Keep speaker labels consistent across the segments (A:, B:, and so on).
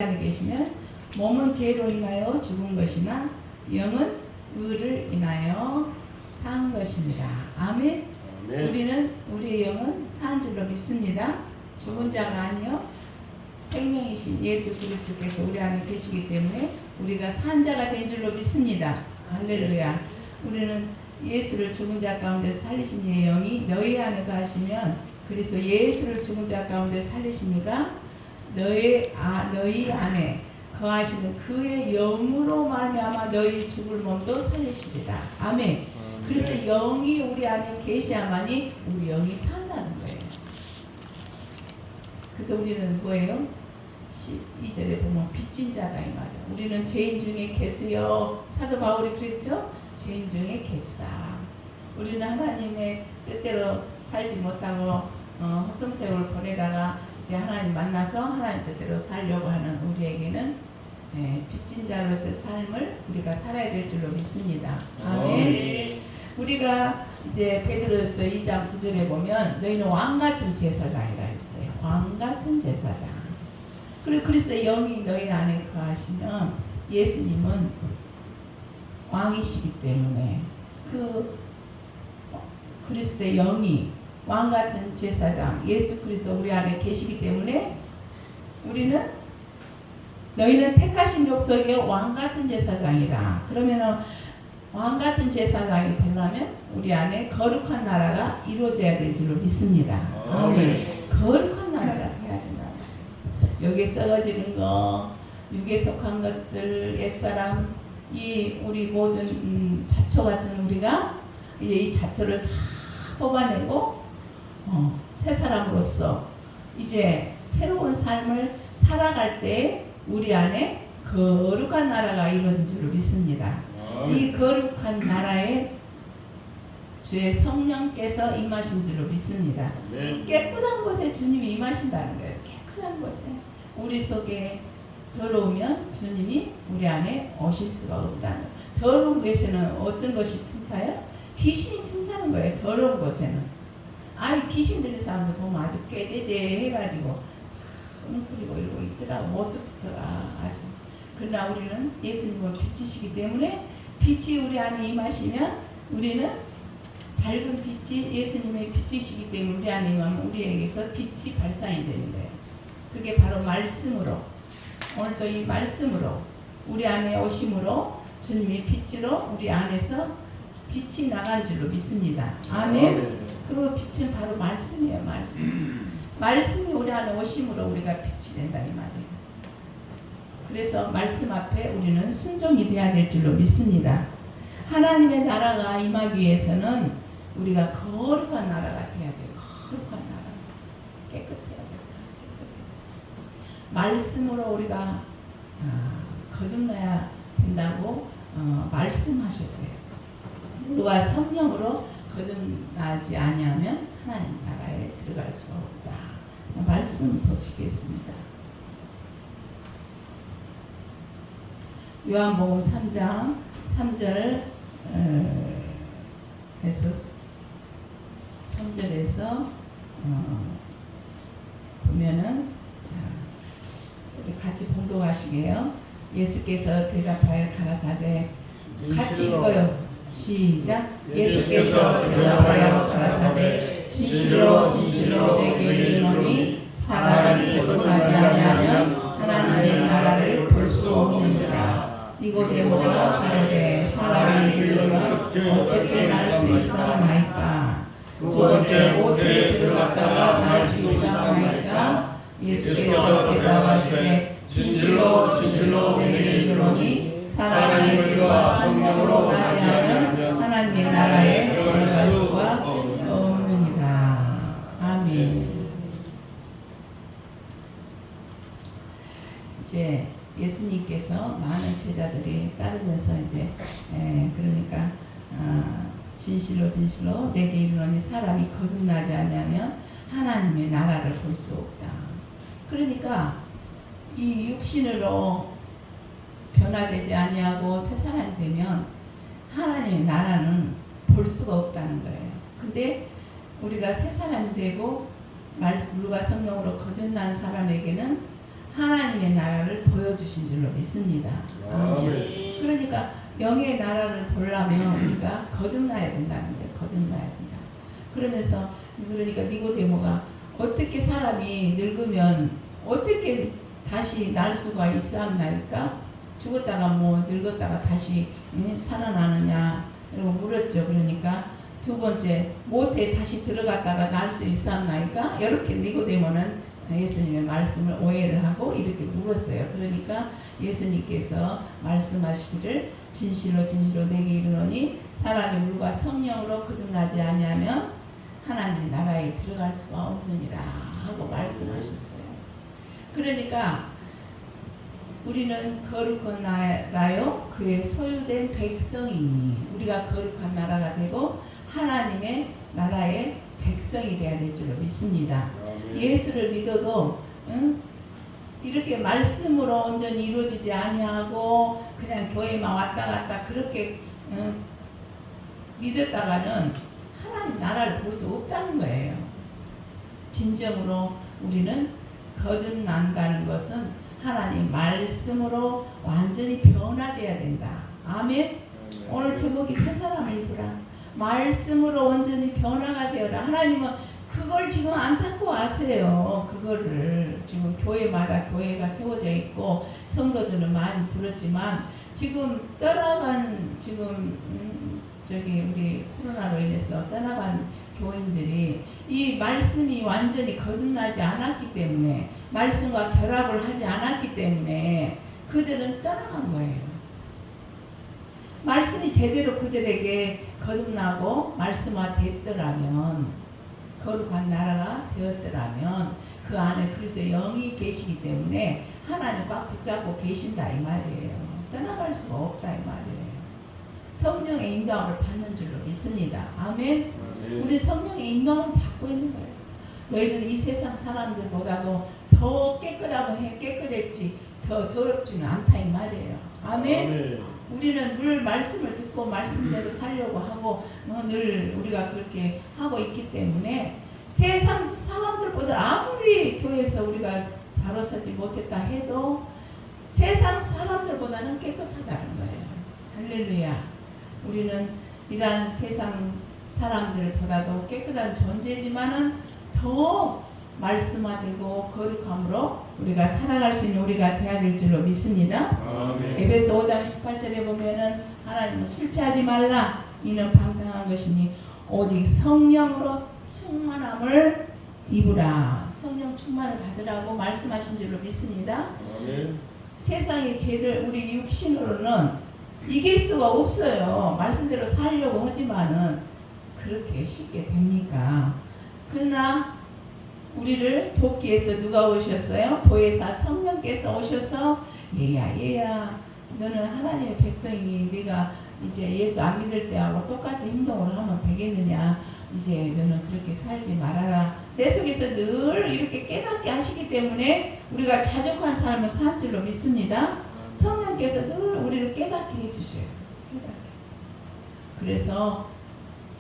A: 안에 계시면 몸은 죄로 인하여 죽은 것이나 영은 의를 인하여 산 것입니다. 아멘. 우리는 우리의 영은 산 줄로 믿습니다. 죽은 자가 아니요 생명이신 예수 그리스도께서 우리 안에 계시기 때문에 우리가 산 자가 된 줄로 믿습니다. 할렐루야. 우리는 예수를 죽은 자 가운데 살리신 이의 영이 너희 안에 가시면 그리스도 예수를 죽은 자 가운데 살리시니까 너희 안에 거하시는 그의 영으로 말미암아 너희 죽을 몸도 살리시리라. 아멘. 그래서 영이 우리 안에 계셔야만이 우리 영이 산다는 거예요. 그래서 우리는 뭐예요? 12절에 보면 빚진 자다 이 말이에요. 우리는 죄인 중에 개수요. 사도 바울이 그랬죠? 죄인 중에 개수다. 우리는 하나님의 뜻대로 살지 못하고 허송세월 보내다가 하나님 만나서 하나님 뜻대로 살려고 하는 우리에게는 빚진 자로서의 삶을 우리가 살아야 될 줄로 믿습니다. 아멘. 우리가 이제 베드로서 2장 9절에 보면 너희는 왕같은 제사장이라 했어요. 왕같은 제사장. 그리고 그리스도의 영이 너희 안에 거하시면 예수님은 왕이시기 때문에 그 그리스도의 영이 왕같은 제사장 예수 그리스도 우리 안에 계시기 때문에 우리는 너희는 택하신 족속의 왕같은 제사장이라. 그러면은 왕같은 제사장이 되려면 우리 안에 거룩한 나라가 이루어져야 될 줄로 믿습니다. 아멘. 거룩한 나라가 돼야 된다. 여기에 썩어지는 거, 육에 속한 것들, 옛사람, 이 우리 모든 잡초 같은 우리가 이제 이 잡초를 다 뽑아내고 새 사람으로서 이제 새로운 삶을 살아갈 때 우리 안에 거룩한 나라가 이루어진 줄로 믿습니다. 이 거룩한 나라에 주의 성령께서 임하신 줄로 믿습니다. 깨끗한 곳에 주님이 임하신다는 거예요. 깨끗한 곳에 우리 속에 더러우면 주님이 우리 안에 오실 수가 없다는 거예요. 더러운 곳에는 어떤 것이 틈타요? 귀신이 틈타는 거예요. 더러운 곳에는. 귀신 들린 사람들 보면 아주 깨대제 해가지고 웅크리고 이러고 있더라고. 모습부터가 아주. 그러나 우리는 예수님을 빛이시기 때문에 빛이 우리 안에 임하시면 우리는 밝은 빛이 예수님의 빛이시기 때문에 우리 안에 임하면 우리에게서 빛이 발산이 되는 거예요. 그게 바로 말씀으로 오늘도 이 말씀으로 우리 안에 오심으로 주님의 빛으로 우리 안에서 빛이 나간 줄로 믿습니다. 아멘. 그 빛은 바로 말씀이에요. 말씀이 우리 안에 오심으로 우리가 빛이 된다 이 말이에요. 그래서 말씀 앞에 우리는 순종이 돼야 될 줄로 믿습니다. 하나님의 나라가 임하기 위해서는 우리가 거룩한 나라가 돼야 돼요. 거룩한 나라. 깨끗해야 돼요. 말씀으로 우리가 거듭나야 된다고 말씀하셨어요. 누가 성령으로 거듭나지 아니하면 하나님 나라에 들어갈 수가 없다. 말씀 보시겠습니다. 요한복음 3장 3절 에서 3절에서 보면은 우리 같이 봉독하시게요. 예수께서 대답하여 가라사대 같이 읽어요. 시작. 예수께서 대답하여 가라사대 진실로 진실로 내게 이르노니 사람이 거듭나지 아니하면 하나님의 나라를 볼 수 없느니라. 니고데모가 가로되 사람이 이르면 어떻게 날 수 있사오나이까. 두 번째 모태에 들어갔다가 날 수 있사오나이까. 예수께서 대답하시되 진실로 진실로 내게 이르노니 사람이 물과 성령으로 나지 않으면 하나님의 나라에 들어갈 수가 없느니라. 아멘. 이제 예수님께서 많은 제자들이 따르면서 이제 그러니까 진실로 진실로 내게 이르노니 사람이 거듭나지 않으면 하나님의 나라를 볼 수 없다. 그러니까 이 육신으로 변화되지 아니하고 새 사람이 되면 하나님의 나라는 볼 수가 없다는 거예요. 근데 우리가 새 사람이 되고 물과 성령으로 거듭난 사람에게는 하나님의 나라를 보여주신 줄로 믿습니다. 아멘. 그러니까 영의 나라를 보려면 우리가 거듭나야 된다는 거예요. 거듭나야 된다. 그러면서 그러니까 니고데모가 어떻게 사람이 늙으면 어떻게 다시 날 수가 있었나니까 죽었다가 뭐 늙었다가 다시 살아나느냐 이러고 물었죠. 그러니까 두 번째 모태에 다시 들어갔다가 날 수 있었나니까 이렇게 니고데모는 예수님의 말씀을 오해를 하고 이렇게 물었어요. 그러니까 예수님께서 말씀하시기를 진실로 진실로 내게 이르노니 사람이 물과 성령으로 거듭나지 아니하면 하나님 나라에 들어갈 수가 없느니라 하고 말씀하셨어요. 그러니까 우리는 거룩한 나라요 그의 소유된 백성이니 우리가 거룩한 나라가 되고 하나님의 나라의 백성이 되어야 될 줄로 믿습니다. 예수를 믿어도 이렇게 말씀으로 온전히 이루어지지 아니하고 그냥 교회만 왔다 갔다 그렇게 믿었다가는 하나님 나라를 볼 수 없다는 거예요. 진정으로 우리는 거듭난다는 것은 하나님 말씀으로 완전히 변화되어야 된다. 아멘. 오늘 제목이 새 사람을 입으라. 말씀으로 완전히 변화가 되어라. 하나님은 그걸 지금 안타까워하세요. 그거를 지금 교회마다 교회가 세워져 있고 성도들은 많이 부르지만 지금 떠나간 지금 우리 코로나로 인해서 떠나간 교인들이 이 말씀이 완전히 거듭나지 않았기 때문에 말씀과 결합을 하지 않았기 때문에 그들은 떠나간 거예요. 말씀이 제대로 그들에게 거듭나고 말씀화됐더라면 거룩한 나라가 되었더라면 그 안에 그리스도의 영이 계시기 때문에 하나님 꽉 붙잡고 계신다 이 말이에요. 떠나갈 수가 없다 이 말이에요. 성령의 인도함을 받는 줄로 믿습니다. 아멘. 우리 성령의 인도함을 받고 있는 거예요. 너희들은 이 세상 사람들보다도 더 깨끗했지 더 더럽지는 않다 이 말이에요. 아멘. 우리는 늘 말씀을 듣고 말씀대로 살려고 하고 늘 우리가 그렇게 하고 있기 때문에 세상 사람들보다 아무리 교회에서 우리가 바로 서지 못했다 해도 세상 사람들보다는 깨끗하다는 거예요. 할렐루야. 우리는 이러한 세상 사람들보다도 깨끗한 존재지만은 더 말씀화되고 거룩함으로 우리가 살아갈 수 있는 우리가 되어야 될 줄로 믿습니다. 아멘. 에베소 5장 18절에 보면은 하나님은 술 취하지 말라 이는 방탕한 것이니 오직 성령으로 충만함을 입으라. 성령 충만을 받으라고 말씀하신 줄로 믿습니다. 아멘. 세상의 죄를 우리 육신으로는 이길 수가 없어요. 말씀대로 살려고 하지만은 그렇게 쉽게 됩니까? 그러나 우리를 돕기 위해서 누가 오셨어요? 보혜사 성령께서 오셔서 얘야 너는 하나님의 백성이니 네가 이제 예수 안 믿을 때하고 똑같이 행동을 하면 되겠느냐. 이제 너는 그렇게 살지 말아라. 내 속에서 늘 이렇게 깨닫게 하시기 때문에 우리가 자족한 삶을 산 줄로 믿습니다. 성령께서 늘 우리를 깨닫게 해주셔요. 깨닫게. 그래서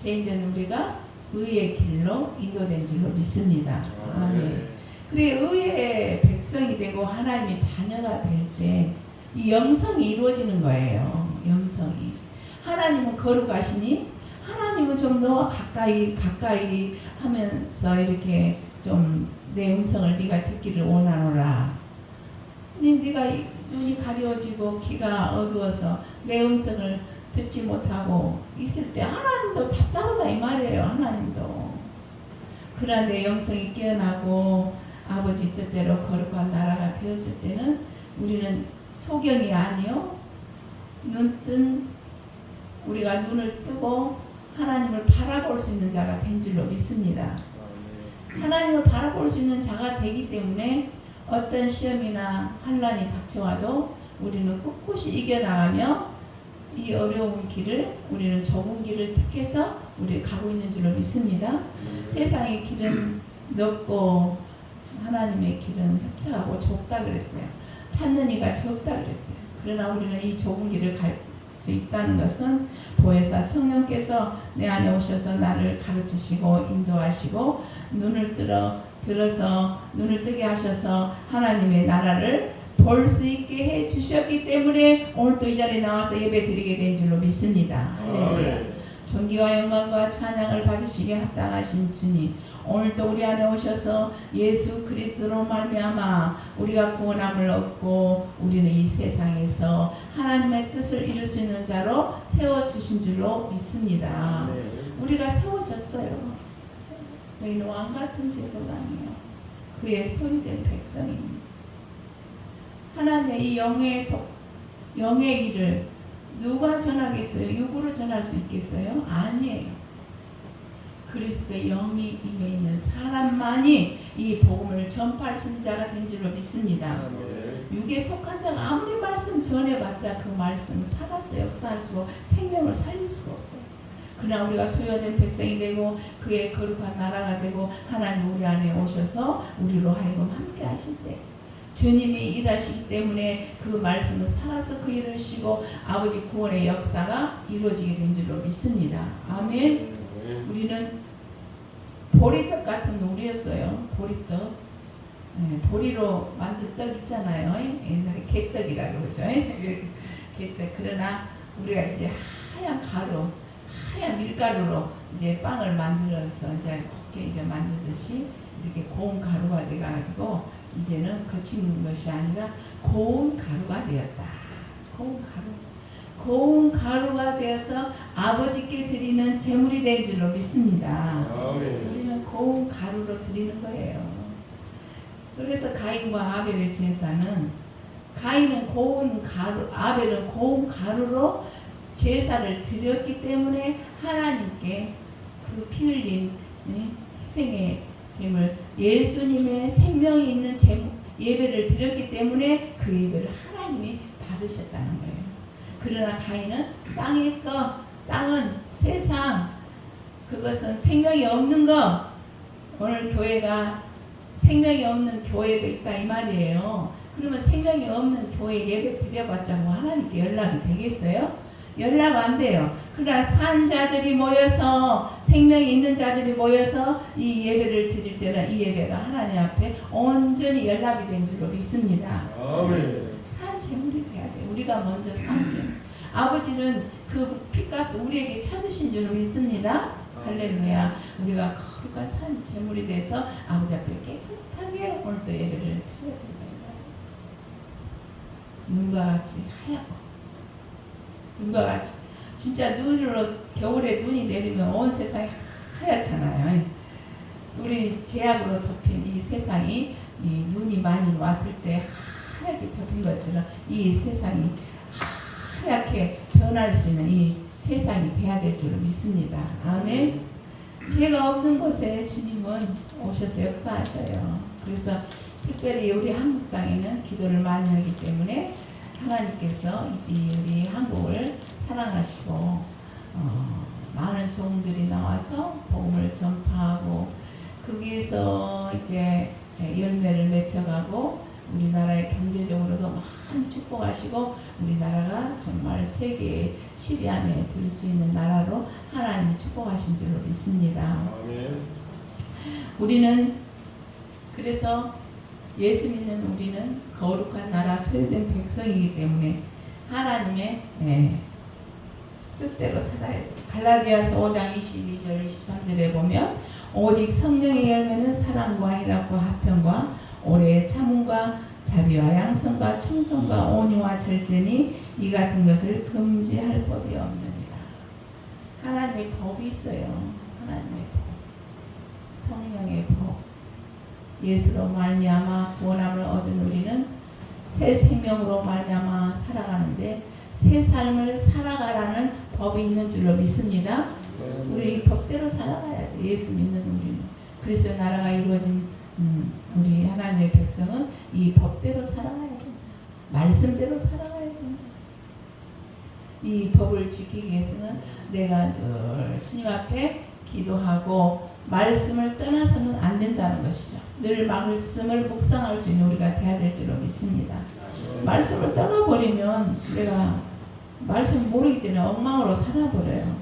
A: 죄인된 우리가 의의 길로 인도된 줄로 믿습니다. 아멘. 그래 의의 백성이 되고 하나님의 자녀가 될 때 이 영성이 이루어지는 거예요. 영성이. 하나님은 거룩하시니 하나님은 좀 더 가까이 하면서 이렇게 좀 내 음성을 네가 듣기를 원하노라. 네가 눈이 가려지고 귀가 어두워서 내 음성을 듣지 못하고 있을 때 하나님도 답답하다 이 말이에요. 하나님도. 그러나 내 영성이 깨어나고 아버지 뜻대로 거룩한 나라가 되었을 때는 우리는 소경이 아니요 우리가 눈을 뜨고 하나님을 바라볼 수 있는 자가 된 줄로 믿습니다. 하나님을 바라볼 수 있는 자가 되기 때문에 어떤 시험이나 환난이 닥쳐와도 우리는 꿋꿋이 이겨나가며 이 어려운 길을 우리는 좁은 길을 택해서 우리 가고 있는 줄로 믿습니다. 세상의 길은 넓고 하나님의 길은 협착하고 좁다 그랬어요. 찾는 이가 적다 그랬어요. 그러나 우리는 이 좁은 길을 갈 수 있다는 것은 보혜사 성령께서 내 안에 오셔서 나를 가르치시고 인도하시고 눈을 들어서 눈을 뜨게 하셔서 하나님의 나라를 볼 수 있게 해 주셨기 때문에 오늘 또 이 자리에 나와서 예배 드리게 된 줄로 믿습니다. 할렐루야. 존귀와 영광과 찬양을 받으시게 합당하신 주님, 오늘 또 우리 안에 오셔서 예수 그리스도로 말미암아 우리가 구원함을 얻고 우리는 이 세상에서 하나님의 뜻을 이룰 수 있는 자로 세워주신 줄로 믿습니다. 우리가 세워졌어요. 너희는 왕같은 제사장이요 그의 소리된 백성입니다. 하나님의 이 영의 일을 누가 전하겠어요? 육으로 전할 수 있겠어요? 아니에요. 그리스도의 영이 임해 있는 사람만이 이 복음을 전파할 수 있는 자가 된 줄로 믿습니다. 육에 속한 자가 아무리 말씀 전해봤자 그 말씀 살아서 역사할 수 없고 생명을 살릴 수가 없어요. 그러나 우리가 소유된 백성이 되고 그의 거룩한 나라가 되고 하나님 우리 안에 오셔서 우리로 하여금 함께 하실 때 주님이 일하시기 때문에 그 말씀은 살아서 그 일을 하시고 아버지 구원의 역사가 이루어지게 된 줄로 믿습니다. 아멘. 우리는 보리떡 같은 놀이였어요. 보리떡. 보리로 만든 떡 있잖아요. 옛날에 개떡이라고 그러죠. 개떡. 그러나 우리가 이제 하얀 가루, 하얀 밀가루로 이제 빵을 만들어서 이제 곱게 이제 만들듯이 이렇게 고운 가루가 돼가지고 이제는 거친 것이 아니라 고운 가루가 되었다. 고운 가루가 되어서 아버지께 드리는 제물이 된 줄로 믿습니다. 우리는 고운 가루로 드리는 거예요. 그래서 가인과 아벨의 제사는 가인은 고운 가루, 아벨은 고운 가루로 제사를 드렸기 때문에 하나님께 그 피 흘린 희생의 제물, 예수님의 생명이 있는 예배를 드렸기 때문에 그 예배를 하나님이 받으셨다는 거예요. 그러나 가인은 땅의 것, 땅은 세상, 그것은 생명이 없는 것. 오늘 교회가 생명이 없는 교회가 있다 이 말이에요. 그러면 생명이 없는 교회 예배 드려봤자 뭐 하나님께 연락이 되겠어요? 연락 안 돼요. 그러나 산 자들이 모여서 생명이 있는 자들이 모여서 이 예배를 드릴 때는 이 예배가 하나님 앞에 온전히 연락이 된 줄로 믿습니다.
B: 아멘.
A: 산 제물이 돼야 돼. 우리가 먼저 산 제물. 아버지는 그 핏값을 우리에게 찾으신 줄로 믿습니다. 할렐루야. 우리가 거룩한 산 제물이 돼서 아버지 앞에 깨끗하게 오늘 또 예배를 드려야 된다. 눈과 같이 하얗고 눈과 같이 진짜 눈으로 겨울에 눈이 내리면 온 세상이 하얗잖아요. 우리 제약으로 덮인 이 세상이 이 눈이 많이 왔을 때 하얗게 덮인 것처럼 이 세상이 하얗게 변할 수 있는 이 세상이 돼야 될 줄로 믿습니다. 아멘. 죄가 없는 곳에 주님은 오셔서 역사하셔요. 그래서 특별히 우리 한국 땅에는 기도를 많이 하기 때문에 하나님께서 우리 한국을 사랑하시고 많은 종들이 나와서 복음을 전파하고 거기에서 이제 열매를 맺혀가고 우리나라의 경제적으로도 많이 축복하시고 우리나라가 정말 세계 10위 안에 들 수 있는 나라로 하나님이 축복하신 줄로 믿습니다.
B: 아멘.
A: 우리는 그래서 예수 믿는 우리는 거룩한 나라 소유된 백성이기 때문에 하나님의 뜻대로 살아야 돼요. 갈라디아서 5장 22절 23절에 보면 오직 성령의 열매는 사랑과 희락과 화평과 오래 참음과 자비와 양성과 충성과 온유와 절제니 이 같은 것을 금지할 법이 없느니라. 하나님의 법이 있어요. 하나님의 법, 성령의 법. 예수로 말미암아 구원함을 얻은 우리는 새 생명으로 말미암아 살아가는데 새 삶을 살아가라는 법이 있는 줄로 믿습니다. 우리 법대로 살아가야 돼. 예수 믿는 우리는. 그리스도의 나라가 이루어진 우리 하나님의 백성은 이 법대로 살아가야 된다. 말씀대로 살아가야 된다. 이 법을 지키기 위해서는 내가 늘 주님 앞에 기도하고 말씀을 떠나서는 안 된다는 것이죠. 늘 말씀을 묵상할 수 있는 우리가 돼야 될 줄로 믿습니다. 말씀을 떠나버리면 내가 말씀 모르기 때문에 엉망으로 살아버려요.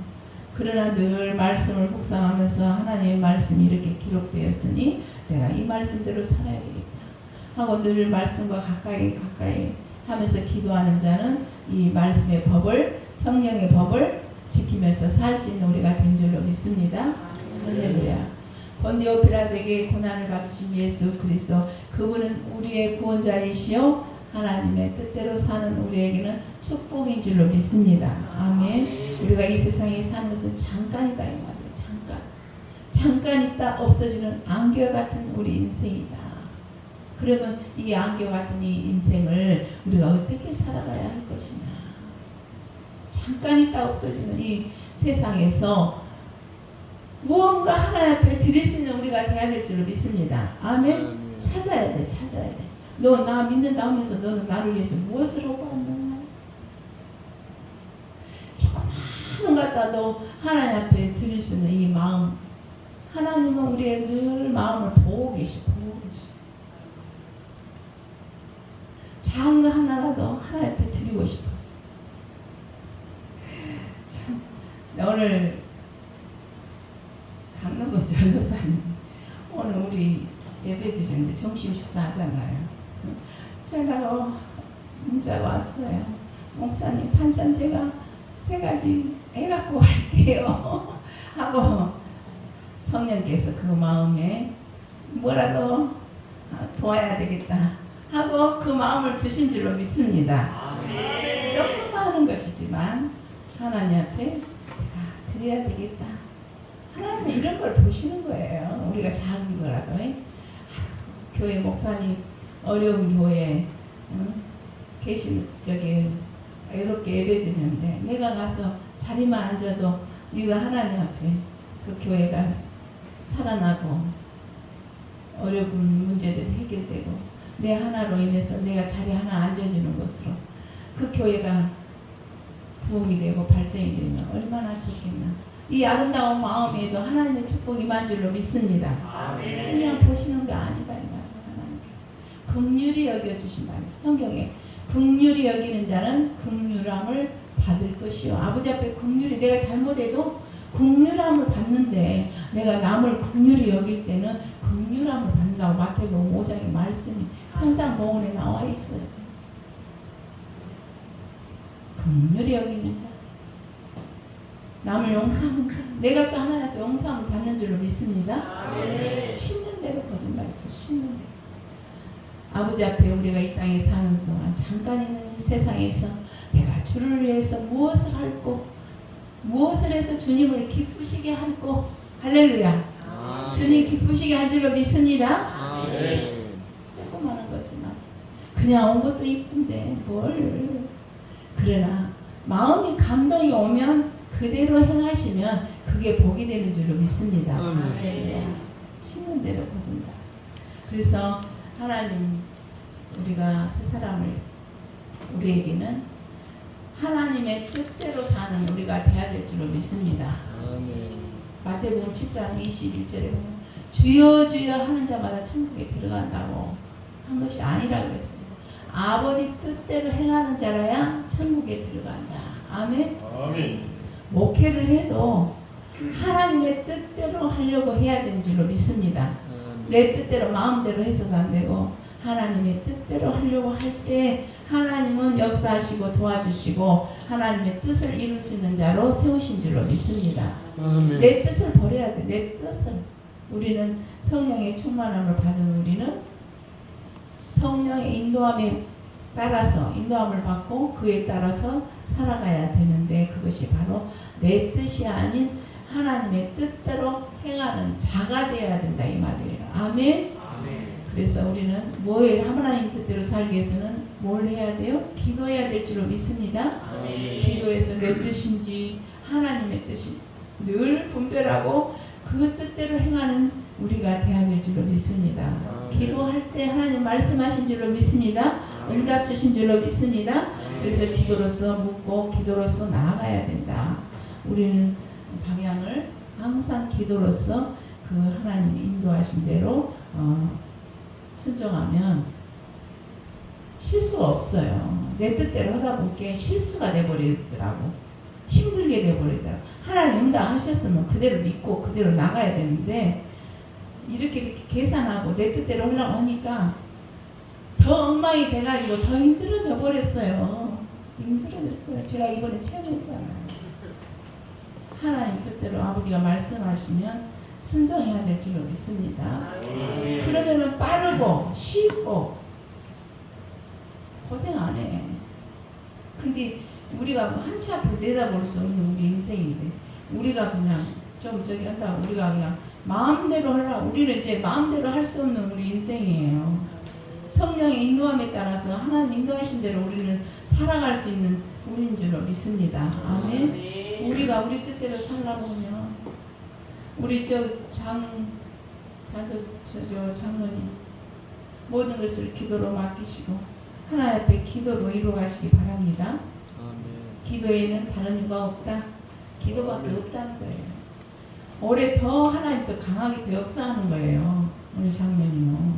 A: 그러나 늘 말씀을 묵상하면서 하나님의 말씀이 이렇게 기록되었으니 내가 이 말씀대로 살아야 되겠다 하고 늘 말씀과 가까이 하면서 기도하는 자는 이 말씀의 법을, 성령의 법을 지키면서 살 수 있는 우리가 된 줄로 믿습니다. 할렐루야. 본디오 빌라도에게 고난을 받으신 예수 그리스도, 그분은 우리의 구원자이시요 하나님의 뜻대로 사는 우리에게는 축복인 줄로 믿습니다. 아멘. 우리가 이 세상에 사는 것은 잠깐이다 이 말이에요. 잠깐 있다 없어지는 안개 같은 우리 인생이다. 그러면 이 안개 같은 이 인생을 우리가 어떻게 살아가야 할 것이냐. 잠깐 있다 없어지는 이 세상에서 무언가 하나님 앞에 드릴 수 있는 우리가 돼야 될 줄로 믿습니다. 아멘. 찾아야 돼. 너 나 믿는다 하면서 너는 나를 위해서 무엇을 하고 왔느냐. 조그마한 것 같아도 하나님 앞에 드릴 수 있는 이 마음, 하나님은 우리의 늘 마음을 보고 계셔. 작은 거 하나라도 하나님 앞에 드리고 싶었어. 참, 오늘 강릉권 전도사님 오늘 우리 예배 드리는데 점심 식사하잖아요. 전화가 문자가 왔어요. 목사님 반찬 제가 3가지 해갖고 갈게요 하고 성령께서 그 마음에 뭐라도 도와야 되겠다 하고 그 마음을 주신 줄로 믿습니다. 조금 하는 것이지만 하나님 앞에 드려야 되겠다. 하나님은 이런 걸 보시는 거예요. 우리가 작은 거라도. 교회 목사님 어려운 교회에 계신 저기 이렇게 예배 드리는데 내가 가서 자리만 앉아도 이거 하나님 앞에 그 교회가 살아나고 어려운 문제들이 해결되고 내 하나로 인해서 내가 자리 하나 앉아주는 것으로 그 교회가 부흥이 되고 발전이 되면 얼마나 좋겠나. 이 아름다운 마음에도 하나님의 축복이 임한 줄로 믿습니다. 아멘. 그냥 보시는 게 아니다 이 말이에요. 하나님께서 긍휼히 여겨주신 말이에요. 성경에 긍휼히 여기는 자는 긍휼함을 받을 것이요. 아버지 앞에 긍휼히 내가 잘못해도 긍휼함을 받는데 내가 남을 긍휼히 여길 때는 긍휼함을 받는다고 마태복음 5장의 말씀이 산상보훈에 나와 있어요. 긍휼히 여기는 자, 남을 용서하는 자, 내가 또 하나님께 용서함을 받는 줄로 믿습니다. 심는 대로 거둔다 했어요. 심는 대로. 아버지 앞에 우리가 이 땅에 사는 동안 잠깐 있는 이 세상에서 내가 주를 위해서 무엇을 할고 무엇을 해서 주님을 기쁘시게 할고 할렐루야. 주님 기쁘시게 한 줄로 믿습니다. 조그마한 거지만 그냥 온 것도 이쁜데 뭘. 그러나 마음이 감동이 오면 그대로 행하시면 그게 복이 되는 줄로 믿습니다. 힘든 대로 거둔다. 그래서 하나님 우리가 세 사람을 우리에게는 하나님의 뜻대로 사는 우리가 되어야 될 줄로 믿습니다. 마태복음 7장 21절에 보면 주여 주여 하는 자마다 천국에 들어간다고 한 것이 아니라고 했어요. 아버지 뜻대로 행하는 자라야 천국에 들어간다. 아멘. 목회를 해도 하나님의 뜻대로 하려고 해야 되는 줄로 믿습니다. 내 뜻대로 마음대로 해서도 안 되고 하나님의 뜻대로 하려고 할 때 하나님은 역사하시고 도와주시고 하나님의 뜻을 이룰 수 있는 자로 세우신 줄로 믿습니다. 내 뜻을 버려야 돼. 내 뜻을. 우리는 성령의 충만함을 받은 우리는 성령의 인도함에 따라서 인도함을 받고 그에 따라서 살아가야 되는데 그것이 바로 내 뜻이 아닌 하나님의 뜻대로 행하는 자가 되어야 된다 이 말이에요. 아멘. 그래서 우리는 뭐에 하나님 뜻대로 살기 위해서는 뭘 해야 돼요? 기도해야 될 줄로 믿습니다. 기도해서 내 뜻인지 하나님의 뜻이 늘 분별하고 그 뜻대로 행하는 우리가 되어야 될 줄로 믿습니다. 기도할 때 하나님 말씀하신 줄로 믿습니다. 응답 주신 줄로 믿습니다. 그래서 기도로서 묻고 기도로서 나아가야 된다. 우리는 방향을 항상 기도로서 그 하나님 인도하신 대로 순종하면 실수가 없어요. 내 뜻대로 하다 보니까 실수가 돼버리더라고. 힘들게 돼버리더라고. 하나님 응답하셨으면 그대로 믿고 그대로 나가야 되는데 이렇게 계산하고 내 뜻대로 올라오니까 더 엉망이 돼가지고 더 힘들어져 버렸어요. 힘들어졌어요. 제가 이번에 체험했잖아요. 하나님 뜻대로 아버지가 말씀하시면 순종해야 될 줄로 믿습니다. 그러면은 빠르고 쉽고 고생 안 해. 근데 우리가 한치 앞을 내다볼 수 없는 우리 인생인데 우리가 그냥 좀 저기 한다고 우리가 그냥 마음대로 하려고 우리는 이제 마음대로 할 수 없는 우리 인생이에요. 성령의 인도함에 따라서 하나님 인도하신 대로 우리는 살아갈 수 있는 우리인 줄로 믿습니다. 아멘. 우리가 우리 뜻대로 살라보면 우리 장로님 모든 것을 기도로 맡기시고 하나님 앞에 기도로 이루어가시기 바랍니다. 기도에는 다른 이유가 없다. 기도밖에 없다는 거예요. 올해 더 하나님 더 강하게 더 역사하는 거예요. 우리 장로님은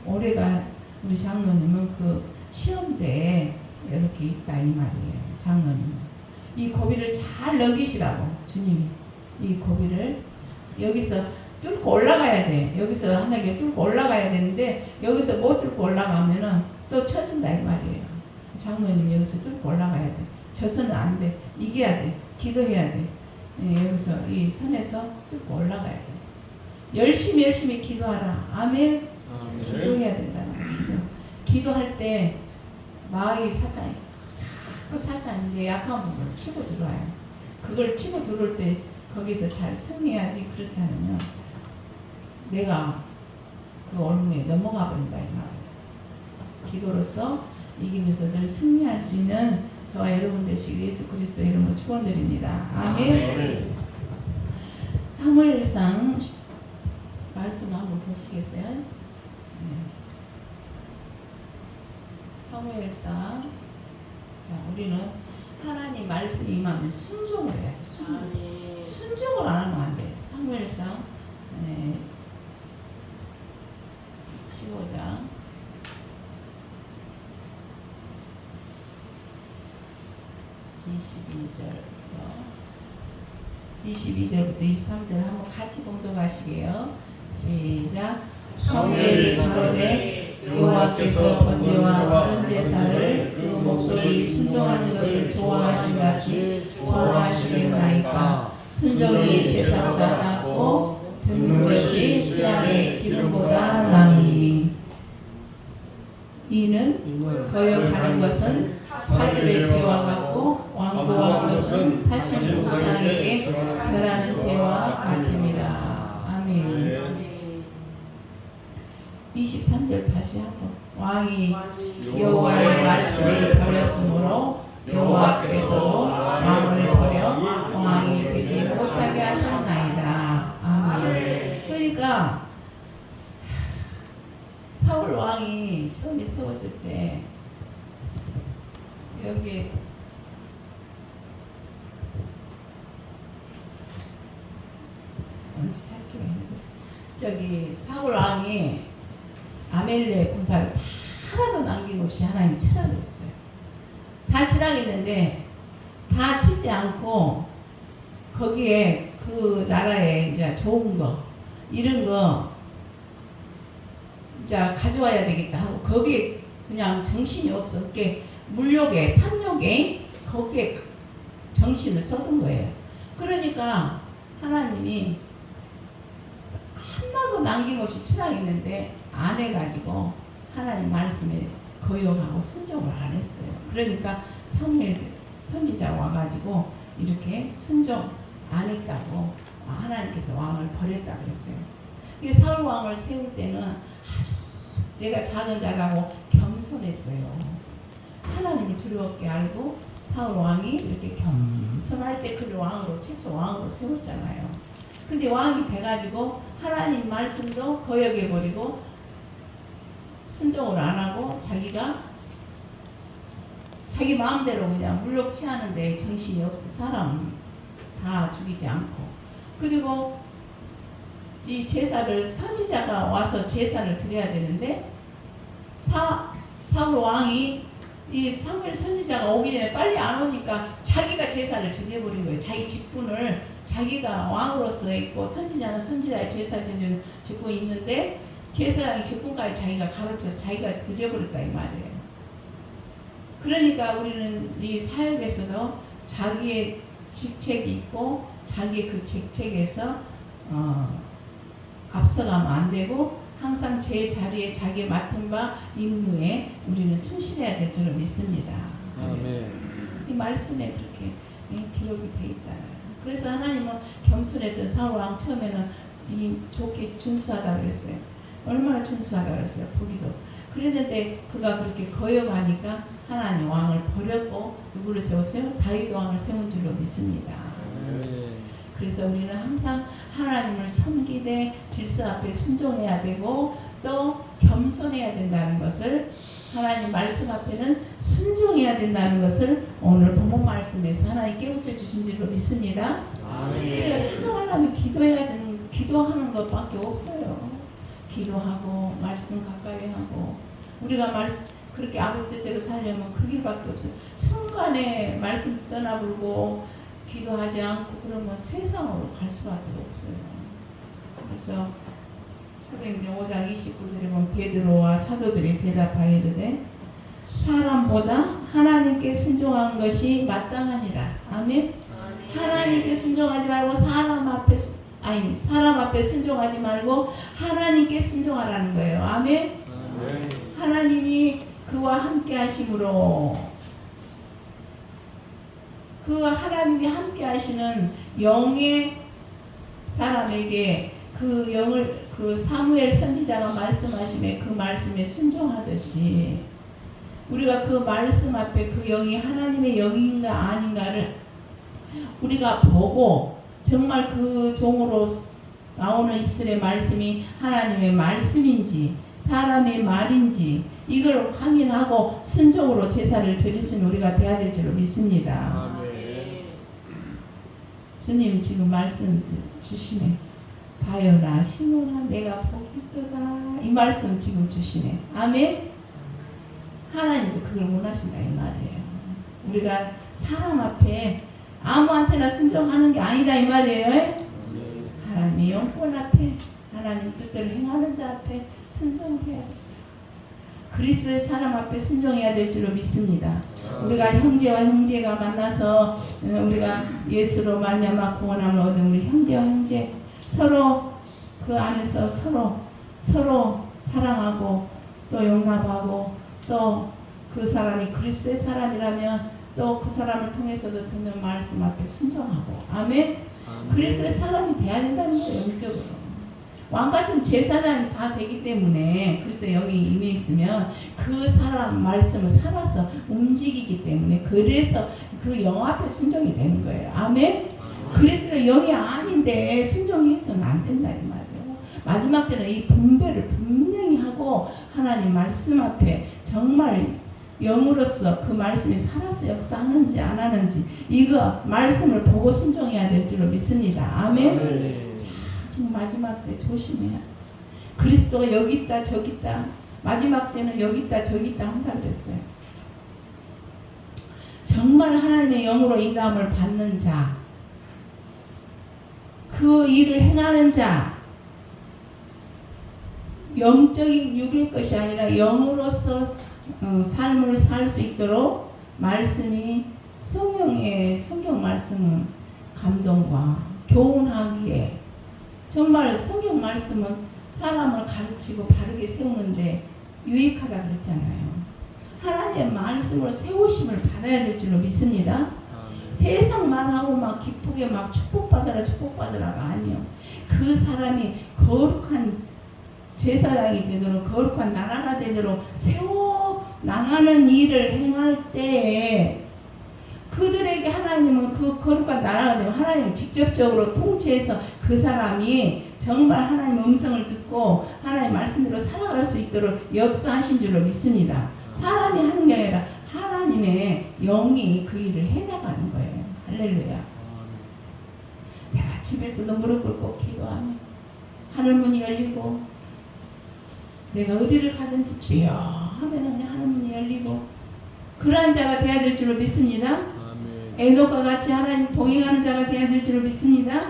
A: 올해가 우리 장로님은 그 시험대에 이렇게 있다 이 말이에요. 장로님은 이 고비를 잘 넘기시라고 주님이 이 고비를 여기서 뚫고 올라가야 돼. 여기서 하나님께 뚫고 올라가야 되는데 여기서 못 뚫고 올라가면은 또 처진다 이 말이에요. 장로님 여기서 뚫고 올라가야 돼. 져서는 안 돼. 이겨야 돼. 기도해야 돼. 예, 여기서 이 선에서 뚫고 올라가야 돼. 열심히 기도하라. 아멘. 기도해야 된다는 거예요. 기도할 때 마귀 사탄이 자꾸 사탄이 이제 약한 부분을 치고 들어와요. 그걸 치고 들어올 때 거기서 잘 승리해야지. 그렇지 않으면 내가 그 얼음에 넘어가 버린다 이 말이에요. 기도로서 이기면서 늘 승리할 수 있는 저와 여러분 되시기 예수 그리스도 이름으로 축원드립니다. 아멘. 사무엘상 말씀 한번 보시겠어요? 네. 사무엘상 우리는 하나님 말씀이 임하면 순종을 해야 돼. 순종을 안 하면 안 돼. 사무엘상 15장 22절부터 23절 한번 같이 봉독하시게요. 시작. 사무엘이 가로되 여호와께서 번제와 다른 제사를 그 목소리 순종하는 것을 좋아하신 같이 좋아하시겠나이까. 순종이 제사보다 낫고 듣는 것이 수양의 기름보다 나으니. 이는 거역하는 것은 사슬의 죄와 같고 완고한 것은 사실 우상에게 절하는 죄와 같습니다. 아멘. 23절 다시 한번. 왕이 여호와의 말씀을 버렸으므로 여호와께서도 왕을 버려 왕이 되지 못하게 하셨나이다. 아멘. 그러니까 사울 왕이 처음에 세웠을 때 여기 저기 사울 왕이 아멜렉 군사를 하나도 남김없이 하나님 치라고 했어요. 다 치라했는데 다 치지 않고 거기에 그 나라에 이제 좋은 거 이런 거 이제 가져와야 되겠다 하고 거기에 그냥 정신이 없어. 그게 물욕에 탐욕에 거기에 정신을 쏟은 거예요. 그러니까 하나님이 한마도 남김없이 치라했는데 안 해가지고 하나님 말씀에 거역하고 순종을 안 했어요. 그러니까 사무엘 선지자 와가지고 이렇게 순종 안 했다고 하나님께서 왕을 버렸다 그랬어요. 이게 사울 왕을 세울 때는 아주 내가 작은 자라고 겸손했어요. 하나님을 두려웠게 알고 사울 왕이 이렇게 겸손할 때 그를 왕으로 최초 왕으로 세웠잖아요. 근데 왕이 돼가지고 하나님 말씀도 거역해버리고 순종을 안 하고 자기가 자기 마음대로 그냥 물욕 취하는데 정신이 없어. 사람 다 죽이지 않고. 그리고 이 제사를 선지자가 와서 제사를 드려야 되는데 사울 왕이 이 사무엘 선지자가 오기 전에 빨리 안 오니까 자기가 제사를 드려버린 거예요. 자기 직분을 자기가 왕으로서 있고 선지자는 선지자의 제사 짓고 있는데 제사장이 직분까지 자기가 가르쳐서 자기가 드려버렸다 이 말이에요. 그러니까 우리는 이 사역에서도 자기의 직책이 있고 자기의 그 직책에서 앞서가면 안 되고 항상 제 자리에 자기 맡은 바 임무에 우리는 충실해야 될 줄로 믿습니다.
B: 아멘.
A: 이 말씀에 그렇게 기록이 돼 있잖아요. 그래서 하나님은 겸손했던 사울왕 처음에는 이 좋게 준수하다 그랬어요. 얼마나 준수하다 그랬어요. 보기도. 그랬는데 그가 그렇게 거역하니까 하나님 왕을 버렸고 누구를 세웠어요? 다윗 왕을 세운 줄로 믿습니다. 그래서 우리는 항상 하나님을 섬기되 질서 앞에 순종해야 되고 또 겸손해야 된다는 것을 하나님 말씀 앞에는 순종해야 된다는 것을 오늘 본문 말씀에서 하나님 깨우쳐 주신 줄로 믿습니다. 우리가 순종하려면 기도하는 것밖에 없어요. 기도하고 말씀 가까이 하고 우리가 그렇게 아버지 뜻대로 살려면 그 길밖에 없어요. 순간에 말씀 떠나불고 기도하지 않고 그러면 세상으로 갈 수밖에 없어요. 그래서 사도행전 5장 29절에 보면 베드로와 사도들이 대답하여 이르되 사람보다 하나님께 순종한 것이 마땅하니라. 아멘. 하나님께 순종하지 말고 사람 앞에 순종하지 말고 하나님께 순종하라는 거예요. 아멘. 하나님이 그와 함께 하심으로 그 하나님이 함께 하시는 영의 사람에게 그 영을 그 사무엘 선지자가 말씀하심에 그 말씀에 순종하듯이 우리가 그 말씀 앞에 그 영이 하나님의 영인가 아닌가를 우리가 보고 정말 그 종으로 나오는 입술의 말씀이 하나님의 말씀인지 사람의 말인지 이걸 확인하고 순종으로 제사를 드릴 수 있는 우리가 되어야 될 줄로 믿습니다. 주님 지금 말씀 주시네. 바요나 시몬아 내가 복이 있도다. 이 말씀 지금 주시네. 아멘. 하나님도 그걸 원하신다 이 말이에요. 우리가 사람 앞에 아무한테나 순종하는 게 아니다 이 말이에요. 하나님의 영권 앞에 하나님 뜻대로 행하는 자 앞에 순종해야 돼. 그리스도의 사람 앞에 순종해야 될 줄로 믿습니다. 우리가 형제와 형제가 만나서 우리가 예수로 말미암아 구원함을 얻은 우리 형제와 형제 서로 그 안에서 서로 사랑하고 또 용납하고 또 그 사람이 그리스도의 사람이라면 또 그 사람을 통해서도 듣는 말씀 앞에 순종하고 아멘. 그리스도의 사람이 돼야 된다는 거예요. 영적으로 왕같은 제사장이 다 되기 때문에 그리스도 여기 임해 있으면 그 사람 말씀을 살아서 움직이기 때문에 그래서 그 영 앞에 순종이 되는 거예요. 아멘. 그리스도 영이 아닌데 순종해서는 안 된다 이 말이에요. 마지막 때는 이 분별을 분명히 하고 하나님 말씀 앞에 정말 영으로서 그 말씀이 살아서 역사하는지 안 하는지 이거 말씀을 보고 순종해야 될 줄로 믿습니다. 아멘. 지금 마지막 때 조심해야. 그리스도가 여기 있다 저기 있다. 마지막 때는 여기 있다 저기 있다 한다 그랬어요. 정말 하나님의 영으로 인도함을 받는 자, 그 일을 행하는 자, 영적인 육의 것이 아니라 영으로서 삶을 살 수 있도록 말씀이 성경 말씀은 감동과 교훈하기에 정말 성경 말씀은 사람을 가르치고 바르게 세우는데 유익하다 그랬잖아요. 하나님의 말씀으로 세우심을 받아야 될 줄로 믿습니다. 세상 말하고 막 기쁘게 막 축복받으라가 아니요. 그 사람이 거룩한 제사장이 되도록 거룩한 나라가 되도록 세워 나가는 일을 행할 때에 그들에게 하나님은 그 거룩한 나라가 되면 하나님은 직접적으로 통치해서 그 사람이 정말 하나님의 음성을 듣고 하나님의 말씀대로 살아갈 수 있도록 역사하신 줄로 믿습니다. 사람이 하는 게 아니라 하나님의 영이 그 일을 해나가는 거예요. 할렐루야. 내가 집에서도 무릎 꿇고 기도하면 하늘문이 열리고 내가 어디를 가든지 주여 하면 그냥 하늘문이 열리고 그러한 자가 되어야 될 줄로 믿습니다. 에녹과 같이 하나님 동행하는 자가 되어야 될 줄 믿습니다.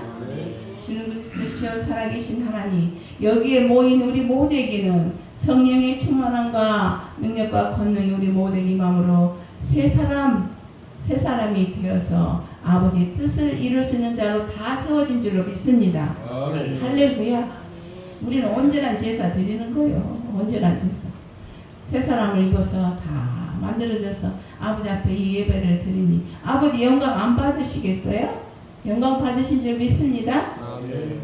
A: 주는 그리스도시여 살아계신 하나님, 여기에 모인 우리 모두에게는 성령의 충만함과 능력과 권능이 우리 모두에게 임함으로 새 사람이 되어서 아버지 뜻을 이룰 수 있는 자로 다 세워진 줄로 믿습니다. 할렐루야. 우리는 온전한 제사 드리는 거예요. 온전한 제사. 새 사람을 입어서 다 만들어져서 아버지 앞에 이 예배를 드리니 아버지 영광 안 받으시겠어요? 영광 받으신 줄 믿습니다.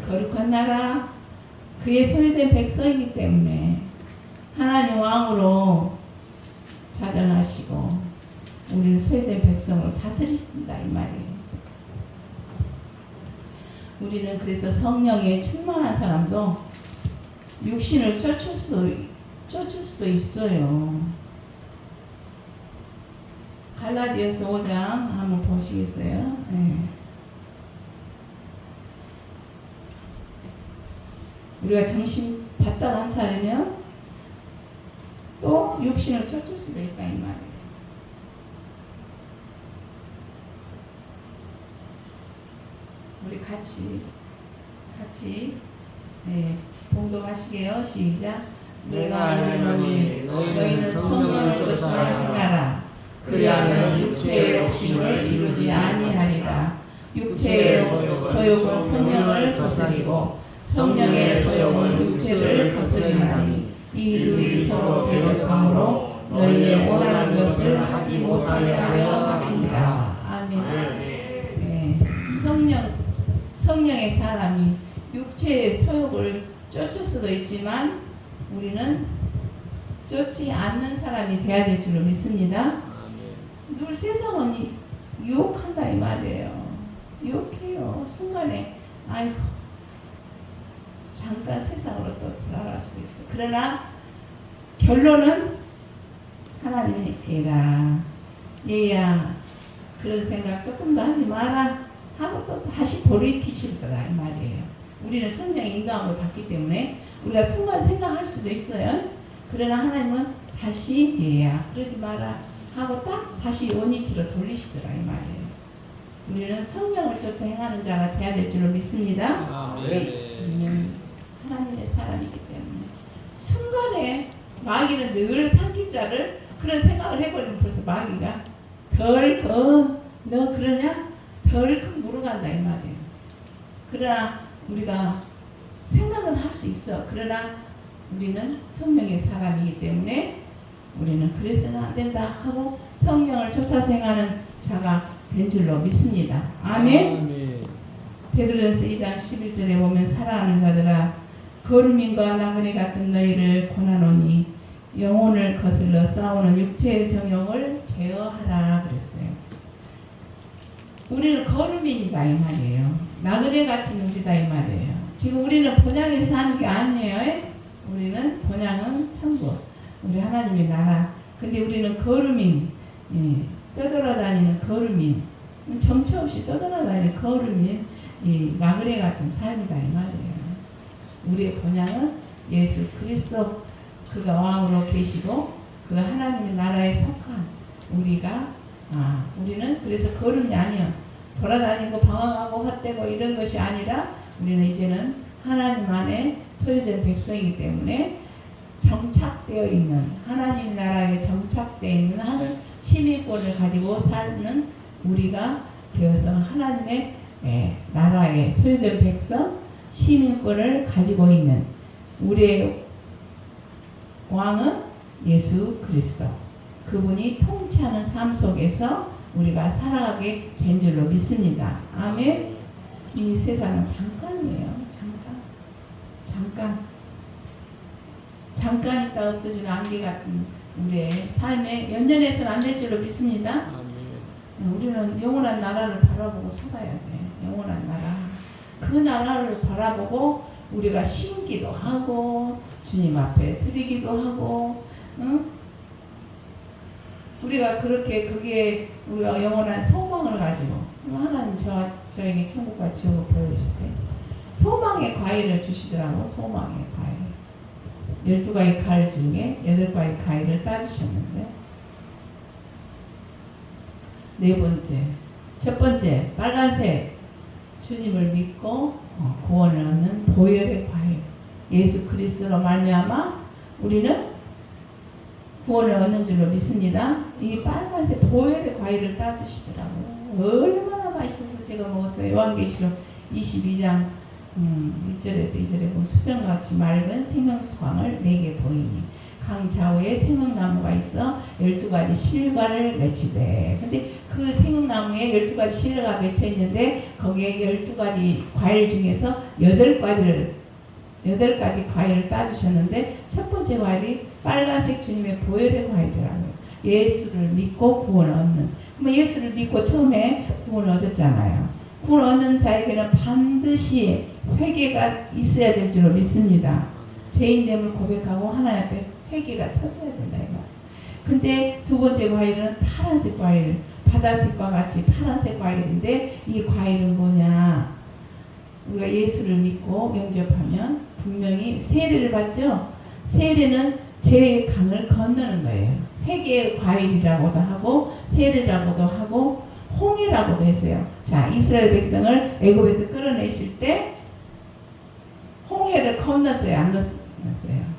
A: 거룩한 나라 그의 소유된 백성이기 때문에 하나님 왕으로 자정하시고 우리를 소유된 백성으로 다스리신다 이 말이에요. 우리는 그래서 성령에 충만한 사람도 육신을 쫓을 수도 있어요. 갈라디아서 5장 한번 보시겠어요? 네. 우리가 정신 바짝 안 차리면 또 육신을 쫓을 수도 있다 이 말이에요. 우리 같이 네, 봉독하시게요. 시작.
B: 내가 알노니 너희는 성령을 쫓아 행하라. 그리하면 육체의 욕심을 이루지 아니하리라. 육체의 소욕은 성령을 거스리고 성령의 소욕은 육체를 거스리나니 이 둘이 서로 대적함으로 너희의 원하는 것을 하지 못하게 하려 함이니라.
A: 아멘. 네. 성령의 사람이 육체의 소욕을 쫓을 수도 있지만 우리는 쫓지 않는 사람이 돼야 될 줄로 믿습니다. 늘 세상은 유혹한다 이 말이에요. 유혹해요. 순간에 아이고 잠깐 세상으로 또 돌아갈 수도 있어. 그러나 결론은 하나님이 얘야 그런 생각 조금 더 하지 마라 하고 또 다시 돌이키실 거다 이 말이에요. 우리는 성령의 인도함을 받기 때문에 우리가 순간 생각할 수도 있어요. 그러나 하나님은 다시 얘야 그러지 마라 하고 딱 다시 원위치로 돌리시더라 이 말이에요. 우리는 성령을 쫓아 행하는 자가 되어야 될 줄로 믿습니다. 우리는 하나님의 사람이기 때문에 순간에 마귀는 늘 사기자를 그런 생각을 해버리면 벌써 마귀가 너 그러냐? 덜컥 물어간다 이 말이에요. 그러나 우리가 생각은 할 수 있어. 그러나 우리는 성령의 사람이기 때문에 우리는 그래서는 안 된다 하고 성령을 쫓아서 행하는 자가 된 줄로 믿습니다. 아멘. 베드로전서 2장 11절에 보면 사랑하는 자들아 거루민과 나그네 같은 너희를 권하노니 영혼을 거슬러 싸우는 육체의 정욕을 제어하라 그랬어요. 우리는 거루민이다 이 말이에요. 나그네 같은 우리다 이 말이에요. 지금 우리는 본향에서 사는 게 아니에요. 우리는 본향은 천국. 우리 하나님의 나라. 근데 우리는 거루민, 떠돌아다니는 거루민, 정처 없이 떠돌아다니는 거루민, 나그네 같은 삶이다 이 말이에요. 우리의 본향은 예수 그리스도 그가 왕으로 계시고 그가 하나님의 나라에 속한 우리는 그래서 거름이 아니요 돌아다니고 방황하고 헛되고 이런 것이 아니라 우리는 이제는 하나님 안에 소유된 백성이기 때문에 정착되어 있는 하나님 나라에 정착되어 있는 하늘 시민권을 가지고 사는 우리가 되어서 하나님의 나라에 소유된 백성 시민권을 가지고 있는 우리의 왕은 예수 그리스도 그분이 통치하는 삶 속에서 우리가 살아가게 된 줄로 믿습니다. 아멘. 이 세상은 잠깐이에요. 잠깐 있다 없어지는 안개 같은 우리의 삶에 연연해서는 안 될 줄로 믿습니다. 우리는 영원한 나라를 바라보고 살아야 돼. 영원한 나라. 그 나라를 바라보고 우리가 심기도 하고 주님 앞에 드리기도 하고 우리가 그렇게 그게 우리가 영원한 소망을 가지고 하나님 저에게 천국과 지옥을 보여주실 때 소망의 과일을 주시더라고. 소망의 과일 12가지 과일 중에 8가지 과일을 따주셨는데 네 번째 첫 번째 빨간색 주님을 믿고 구원을 얻는 보혈의 과일. 예수 그리스도로 말미암아 우리는 구원을 얻는 줄로 믿습니다. 이 빨간색 보혈의 과일을 따주시더라고요. 얼마나 맛있어서 제가 먹었어요. 요한계시록 22장 1절에서 2절에 보면 수정같이 맑은 생명수광을 내게 보이니 강 좌우에 생명나무가 있어 12가지 실과를 맺히되. 근데 그 생명나무에 12가지 실과가 맺혀 있는데 거기에 12가지 과일 중에서 8가지 과일을 따주셨는데 첫 번째 과일이 빨간색 주님의 보혈의 과일이라고요. 예수를 믿고 구원을 얻는. 그럼 예수를 믿고 처음에 구원을 얻었잖아요. 구원을 얻는 자에게는 반드시 회개가 있어야 될 줄로 믿습니다. 죄인됨을 고백하고 하나님 앞에 회개가 터져야 된다 이거. 근데 두 번째 과일은 파란색 과일, 바다색과 같이 파란색 과일인데 이 과일은 뭐냐? 우리가 예수를 믿고 영접하면 분명히 세례를 받죠. 세례는 죄의 강을 건너는 거예요. 회개의 과일이라고도 하고 세례라고도 하고 홍해라고도 했어요. 자, 이스라엘 백성을 애굽에서 끌어내실 때 홍해를 건넜어요? 안 건넜어요?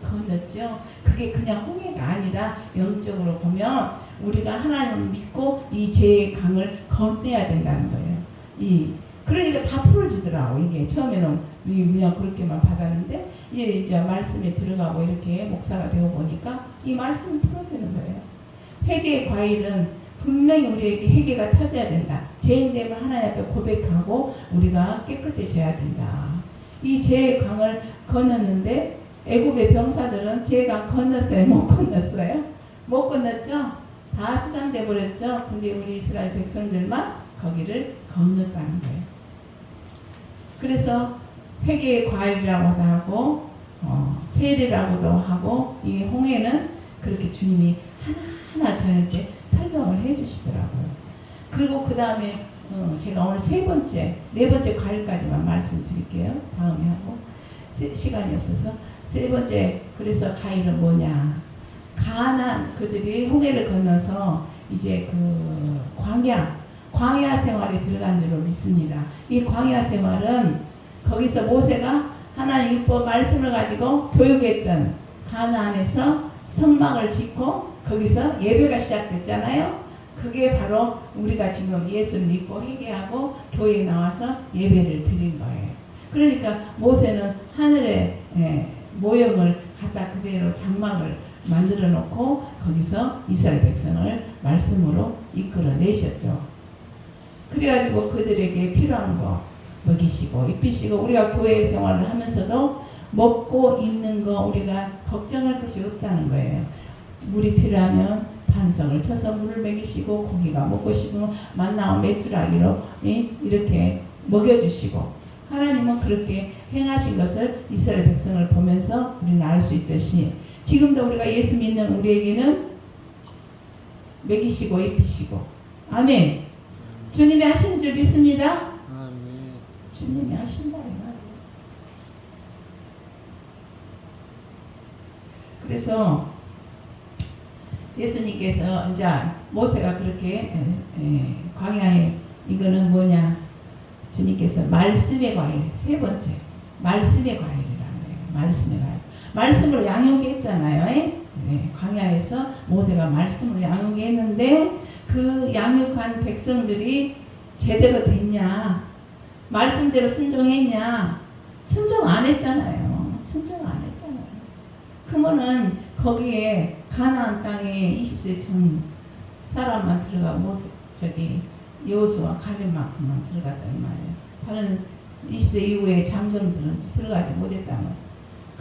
A: 건넜죠. 그게 그냥 홍해가 아니라 영적으로 보면 우리가 하나님을 믿고 이 죄의 강을 건너야 된다는 거예요. 그러니까 다 풀어지더라고. 이게 처음에는 그냥 그렇게만 받았는데 이제 말씀에 들어가고 이렇게 목사가 되어 보니까 이 말씀이 풀어지는 거예요. 회개의 과일은 분명히 우리에게 회개가 터져야 된다. 죄인됨을 하나님 앞에 고백하고 우리가 깨끗해져야 된다. 이 죄의 강을 건넜는데 애굽의 병사들은 죄의 강 건넜어요? 못 건넜어요? 못 건넜죠? 다 수장돼 버렸죠? 근데 우리 이스라엘 백성들만 거기를 건넜다는 거예요. 그래서 회개의 과일이라고도 하고 세례라고도 하고 이 홍해는 그렇게 주님이 하나하나 저한테 설명을 해주시더라고요. 그리고 그 다음에 제가 오늘 네 번째 과일까지만 말씀드릴게요. 다음에 하고 시간이 없어서 세 번째. 그래서 과일은 뭐냐? 가나안 그들이 홍해를 건너서 이제 그 광야 생활에 들어간 줄로 믿습니다. 이 광야 생활은 거기서 모세가 하나님 율법 말씀을 가지고 교육했던 가나안에서 성막을 짓고 거기서 예배가 시작됐잖아요. 그게 바로 우리가 지금 예수를 믿고 회개하고 교회에 나와서 예배를 드린 거예요. 그러니까 모세는 하늘의 모형을 갖다 그대로 장막을 만들어 놓고 거기서 이스라엘 백성을 말씀으로 이끌어내셨죠. 그래가지고 그들에게 필요한 거 먹이시고 입히시고 우리가 교회 생활을 하면서도 먹고 입는 거 우리가 걱정할 것이 없다는 거예요. 물이 필요하면 반석을 쳐서 물을 먹이시고 고기가 먹고 싶으면 만나와 메추라기로 이렇게 먹여주시고 하나님은 그렇게 행하신 것을 이스라엘 백성을 보면서 우리는 알 수 있듯이 지금도 우리가 예수 믿는 우리에게는 먹이시고 입히시고 아멘. 주님이 하시는 줄 믿습니다.
B: 아멘.
A: 주님이 하신다 이 말이에요. 그래서 예수님께서 이제 모세가 그렇게 광야에 이거는 뭐냐? 주님께서 말씀의 과일 세 번째 말씀의 과일이라는 거예요. 말씀의 과일. 말씀으로 양육했잖아요. 광야에서 모세가 말씀으로 양육했는데 그 양육한 백성들이 제대로 됐냐? 말씀대로 순종했냐? 순종 안 했잖아요. 순종 안 했잖아요. 그러면은 거기에 가나안 땅에 20세 전 사람만 들어가 여호수아 갈렙만큼만 들어갔단 말이에요. 다른 20세 이후에 장정들은 들어가지 못했다는 거예요.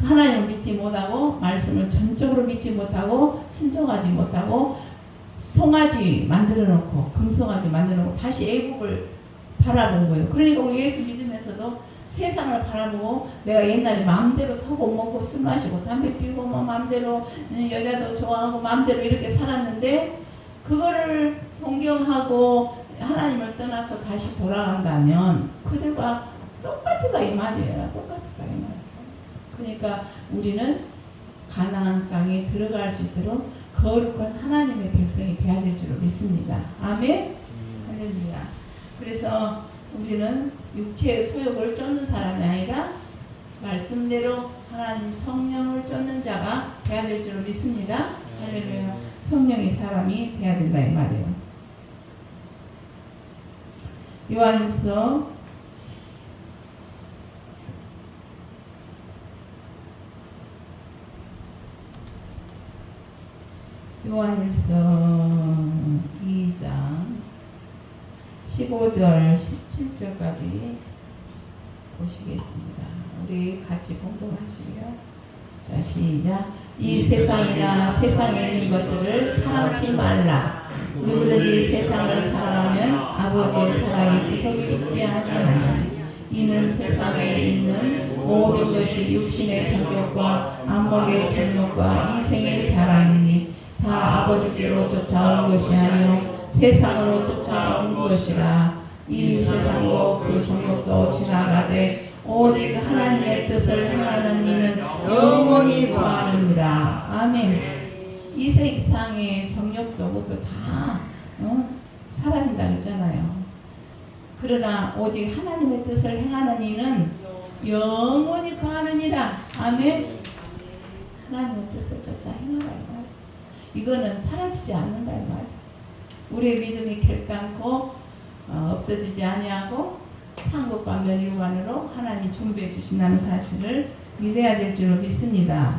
A: 하나님을 믿지 못하고 말씀을 전적으로 믿지 못하고 순종하지 못하고 송아지 만들어 놓고 금송아지 만들어 놓고 다시 애국을 바라본 거예요. 그러니까 우리 예수 믿으면서도 세상을 바라보고 내가 옛날에 마음대로 사고 먹고 술 마시고 담배 피우고 뭐 마음대로 여자도 좋아하고 마음대로 이렇게 살았는데 그거를 동경하고 하나님을 떠나서 다시 돌아간다면 그들과 똑같다 이 말이에요. 똑같다 이 말이에요. 그러니까 우리는 가나안 땅에 들어갈 수 있도록 거룩한 하나님의 백성이 되어야 될 줄로 믿습니다. 아멘. 할렐루야. 그래서 우리는 육체의 소욕을 쫓는 사람이 아니라 말씀대로 하나님 성령을 쫓는 자가 돼야 될 줄 믿습니다. 할렐루야. 성령의 사람이 돼야 된다 이 말이에요. 요한일서 2장 15절 17절까지 보시겠습니다. 우리 같이 공동하시고요. 자, 시작. 이 세상이나 세상에 있는 것들을 사랑하지 말라. 누구든지 세상을 사랑하면 아버지의 사랑이 그 속에 있지 않으나 이는 세상에 있는 모든 것이 육신의 정욕과 안목의 정욕과 이생의 자랑이니 다 아버지께로 쫓아온 것이 아니요 세상으로 쫓아온 것이라. 이 세상도 그 정욕도 지나가되 오직 하나님의 뜻을 행하는 이는 영원히 거하느니라. 아멘. 이 세상의 정욕도 그것도 다 사라진다 그랬잖아요. 그러나 오직 하나님의 뜻을 행하는 이는 영원히 거하느니라. 아멘. 하나님의 뜻을 쫓아 행하라 이 말. 이거는 사라지지 않는다 이 말. 우리의 믿음이 결단코 없어지지 아니하고 상급과 면류관으로 하나님이 준비해 주신다는 사실을 믿어야 될 줄로 믿습니다.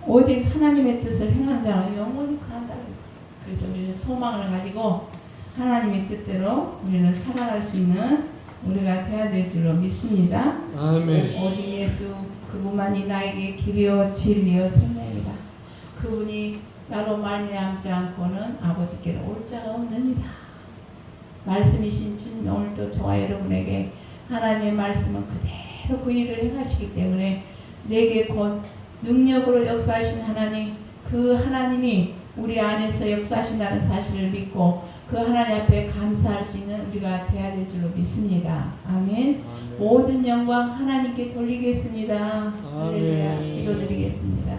A: 오직 하나님의 뜻을 행하는 자는 영원히 거한다고 했어요. 그래서 우리는 소망을 가지고 하나님의 뜻대로 우리는 살아갈 수 있는 우리가 되어야 될 줄로 믿습니다.
B: 아멘.
A: 오직 예수 그분만이 나에게 길이요 진리요 생명이다. 그분이 나로 말미암지 않고는 아버지께로 올 자가 없느니라. 말씀이신 주님 오늘도 저와 여러분에게 하나님의 말씀은 그대로 그 일을 행하시기 때문에 내게 곧 능력으로 역사하신 하나님, 그 하나님이 우리 안에서 역사하신다는 사실을 믿고 그 하나님 앞에 감사할 수 있는 우리가 되어야 될 줄로 믿습니다. 아멘. 모든 영광 하나님께 돌리겠습니다. 할렐루야. 기도드리겠습니다.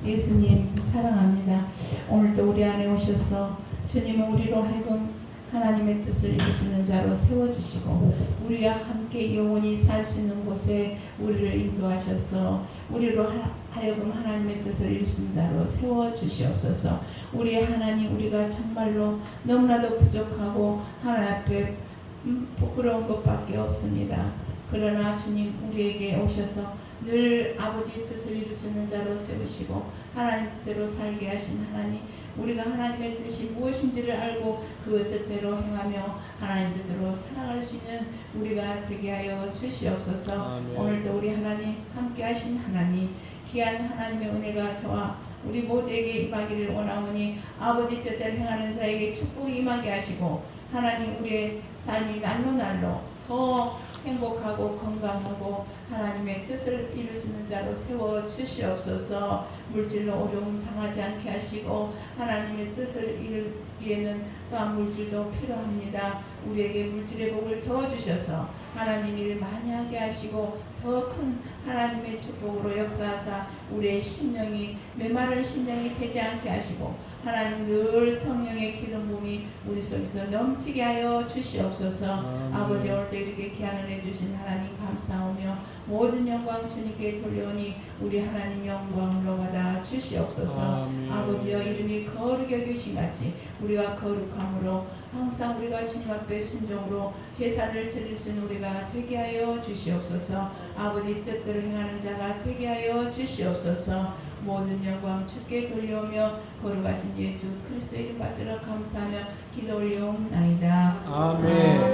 A: 예수님 사랑합니다. 오늘도 우리 안에 오셔서 주님은 우리로 하여금 하나님의 뜻을 이루시는 자로 세워주시고 우리와 함께 영원히 살 수 있는 곳에 우리를 인도하셔서 우리로 하여금 하나님의 뜻을 이루시는 자로 세워주시옵소서. 우리 하나님, 우리가 정말로 너무나도 부족하고 하나님 앞에 부끄러운 것밖에 없습니다. 그러나 주님 우리에게 오셔서 늘 아버지의 뜻을 이루시는 자로 세우시고 하나님 뜻대로 살게 하신 하나님, 우리가 하나님의 뜻이 무엇인지를 알고 그 뜻대로 행하며 하나님 뜻대로 살아갈 수 있는 우리가 되게 하여 주시옵소서.
B: 아멘.
A: 오늘도 우리 하나님 함께 하신 하나님, 귀한 하나님의 은혜가 저와 우리 모두에게 임하기를 원하오니 아버지 뜻대로 행하는 자에게 축복이 임하게 하시고 하나님 우리의 삶이 날로 날로 더 행복하고 건강하고 하나님의 뜻을 이룰 수 있는 자로 세워 주시옵소서. 물질로 어려움 당하지 않게 하시고 하나님의 뜻을 이루기에는 또한 물질도 필요합니다. 우리에게 물질의 복을 더 주셔서 하나님 일을 많이 하게 하시고 더 큰 하나님의 축복으로 역사하사 우리의 심령이 메마른 심령이 되지 않게 하시고 하나님 늘 성령의 기름 부음이 우리 속에서 넘치게 하여 주시옵소서. 아버지 오늘도 이렇게 기한을 해주신 하나님 감사하며 모든 영광 주님께 돌려오니 우리 하나님 영광으로 받아 주시옵소서. 아버지여 이름이 거룩히 여기신 같이 우리가 거룩함으로 항상 우리가 주님 앞에 순종으로 제사를 드릴 수 있는 우리가 되게 하여 주시옵소서. 아버지 뜻대로 행하는 자가 되게 하여 주시옵소서. 모든 영광 주께 돌려오며 거룩하신 예수 그리스도 이름 받들어 감사하며 기도 올려옵나이다.
B: 아멘.